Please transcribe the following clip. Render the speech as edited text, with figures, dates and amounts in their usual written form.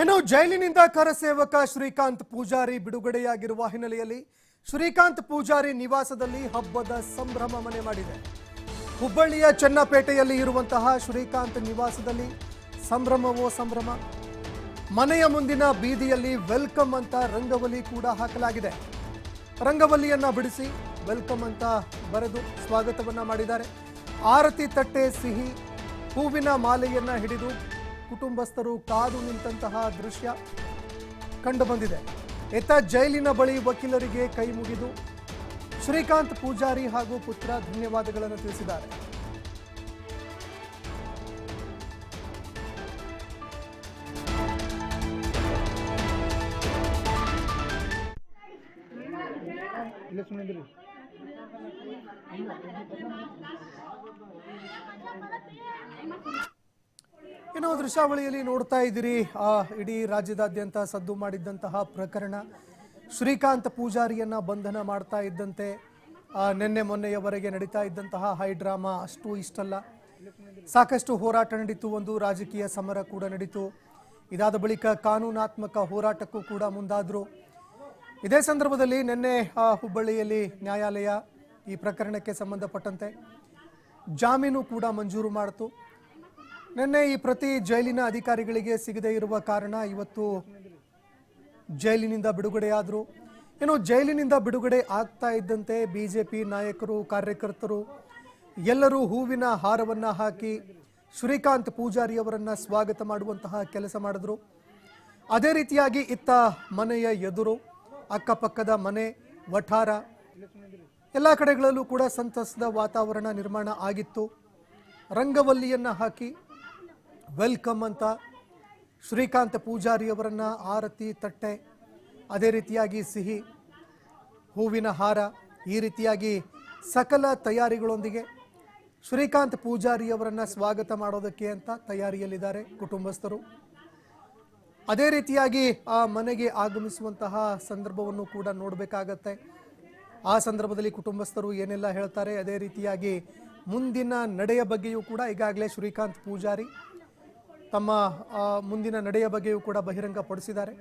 ಇನ್ನು ಜೈಲಿನಿಂದ ಕರಸೇವಕ ಶ್ರೀಕಾಂತ್ ಪೂಜಾರಿ ಬಿಡುಗಡೆಯಾಗಿರುವ ಹಿನ್ನೆಲೆಯಲ್ಲಿ ಶ್ರೀಕಾಂತ್ ಪೂಜಾರಿ ನಿವಾಸದಲ್ಲಿ ಹಬ್ಬದ ಸಂಭ್ರಮ ಮನೆ ಮಾಡಿದೆ. ಹುಬ್ಬಳ್ಳಿಯ ಚನ್ನಪೇಟೆಯಲ್ಲಿ ಇರುವಂತಹ ಶ್ರೀಕಾಂತ್ ನಿವಾಸದಲ್ಲಿ ಸಂಭ್ರಮವೋ ಸಂಭ್ರಮ. ಮನೆಯ ಮುಂದಿನ ಬೀದಿಯಲ್ಲಿ ವೆಲ್ಕಮ್ ಅಂತ ರಂಗವಲ್ಲಿ ಕೂಡ ಹಾಕಲಾಗಿದೆ. ರಂಗವಲ್ಲಿಯನ್ನ ಬಿಡಿಸಿ ವೆಲ್ಕಮ್ ಅಂತ ಬರೆದು ಸ್ವಾಗತವನ್ನ ಮಾಡಿದ್ದಾರೆ. ಆರತಿ ತಟ್ಟೆ ಸಿಹಿ ಹೂವಿನ ಮಾಲೆಯನ್ನ ಹಿಡಿದು ಕುಟುಂಬಸ್ಥರು ಕಾದು ನಿಂತಹ ದೃಶ್ಯ ಕಂಡುಬಂದಿದೆ. ಇತ್ತ ಜೈಲಿನ ಬಳಿ ವಕೀಲರಿಗೆ ಕೈ ಮುಗಿದು ಶ್ರೀಕಾಂತ್ ಪೂಜಾರಿ ಹಾಗೂ ಪುತ್ರ ಧನ್ಯವಾದಗಳನ್ನು ತಿಳಿಸಿದ್ದಾರೆ. ಇನ್ನು ದೃಶ್ಯಾವಳಿಯಲ್ಲಿ ನೋಡ್ತಾ ಇದ್ದೀರಿ, ಇಡೀ ರಾಜ್ಯದಾದ್ಯಂತ ಸದ್ದು ಮಾಡಿದ್ದಂತಹ ಪ್ರಕರಣ. ಶ್ರೀಕಾಂತ್ ಪೂಜಾರಿಯನ್ನ ಬಂಧನ ಮಾಡ್ತಾ ಇದ್ದಂತೆ ನಿನ್ನೆ ಮೊನ್ನೆಯವರೆಗೆ ನಡೀತಾ ಇದ್ದಂತಹ ಹೈ ಡ್ರಾಮಾ ಅಷ್ಟು ಇಷ್ಟಲ್ಲ. ಸಾಕಷ್ಟು ಹೋರಾಟ ನಡೀತು, ಒಂದು ರಾಜಕೀಯ ಸಮರ ಕೂಡ ನಡೀತು. ಇದಾದ ಬಳಿಕ ಕಾನೂನಾತ್ಮಕ ಹೋರಾಟಕ್ಕೂ ಕೂಡ ಮುಂದಾದ್ರು. ಇದೇ ಸಂದರ್ಭದಲ್ಲಿ ನಿನ್ನೆ ಹುಬ್ಬಳ್ಳಿಯಲ್ಲಿ ನ್ಯಾಯಾಲಯ ಈ ಪ್ರಕರಣಕ್ಕೆ ಸಂಬಂಧಪಟ್ಟಂತೆ ಜಾಮೀನು ಕೂಡ ಮಂಜೂರು ಮಾಡಿತು. ನಿನ್ನೆ ಈ ಪ್ರತಿ ಜೈಲಿನ ಅಧಿಕಾರಿಗಳಿಗೆ ಸಿಗದೇ ಇರುವ ಕಾರಣ ಇವತ್ತು ಜೈಲಿನಿಂದ ಬಿಡುಗಡೆಯಾದರು. ಇನ್ನು ಜೈಲಿನಿಂದ ಬಿಡುಗಡೆ ಆಗ್ತಾ ಇದ್ದಂತೆ ಬಿಜೆಪಿ ನಾಯಕರು, ಕಾರ್ಯಕರ್ತರು ಎಲ್ಲರೂ ಹೂವಿನ ಹಾರವನ್ನು ಹಾಕಿ ಶ್ರೀಕಾಂತ್ ಪೂಜಾರಿ ಅವರನ್ನ ಸ್ವಾಗತ ಮಾಡುವಂತಹ ಕೆಲಸ ಮಾಡಿದ್ರು. ಅದೇ ರೀತಿಯಾಗಿ ಇತ್ತ ಮನೆಯ ಎದುರು, ಅಕ್ಕಪಕ್ಕದ ಮನೆ, ವಠಾರ ಎಲ್ಲ ಕಡೆಗಳಲ್ಲೂ ಕೂಡ ಸಂತಸದ ವಾತಾವರಣ ನಿರ್ಮಾಣ ಆಗಿತ್ತು. ರಂಗವಲ್ಲಿಯನ್ನ ಹಾಕಿ ವೆಲ್ಕಮ್ ಅಂತ ಶ್ರೀಕಾಂತ್ ಪೂಜಾರಿ ಅವರನ್ನ ಆರತಿ ತಟ್ಟೆ, ಅದೇ ರೀತಿಯಾಗಿ ಸಿಹಿ ಹೂವಿನ ಹಾರ, ಈ ರೀತಿಯಾಗಿ ಸಕಲ ತಯಾರಿಗಳೊಂದಿಗೆ ಶ್ರೀಕಾಂತ್ ಪೂಜಾರಿ ಅವರನ್ನ ಸ್ವಾಗತ ಮಾಡೋದಕ್ಕೆ ಅಂತ ತಯಾರಿಯಲ್ಲಿದ್ದಾರೆ ಕುಟುಂಬಸ್ಥರು. ಅದೇ ರೀತಿಯಾಗಿ ಆ ಮನೆಗೆ ಆಗಮಿಸುವಂತಹ ಸಂದರ್ಭವನ್ನು ಕೂಡ ನೋಡಬೇಕಾಗತ್ತೆ. ಆ ಸಂದರ್ಭದಲ್ಲಿ ಕುಟುಂಬಸ್ಥರು ಏನೆಲ್ಲ ಹೇಳ್ತಾರೆ, ಅದೇ ರೀತಿಯಾಗಿ ಮುಂದಿನ ನಡೆಯ ಬಗ್ಗೆಯೂ ಕೂಡ ಈಗಾಗಲೇ ಶ್ರೀಕಾಂತ್ ಪೂಜಾರಿ ತಮ್ಮ ಮುಂದಿನ ನಡೆಯ ಬಗ್ಗೆಯೂ ಕೂಡ ಬಹಿರಂಗಪಡಿಸಿದ್ದಾರೆ.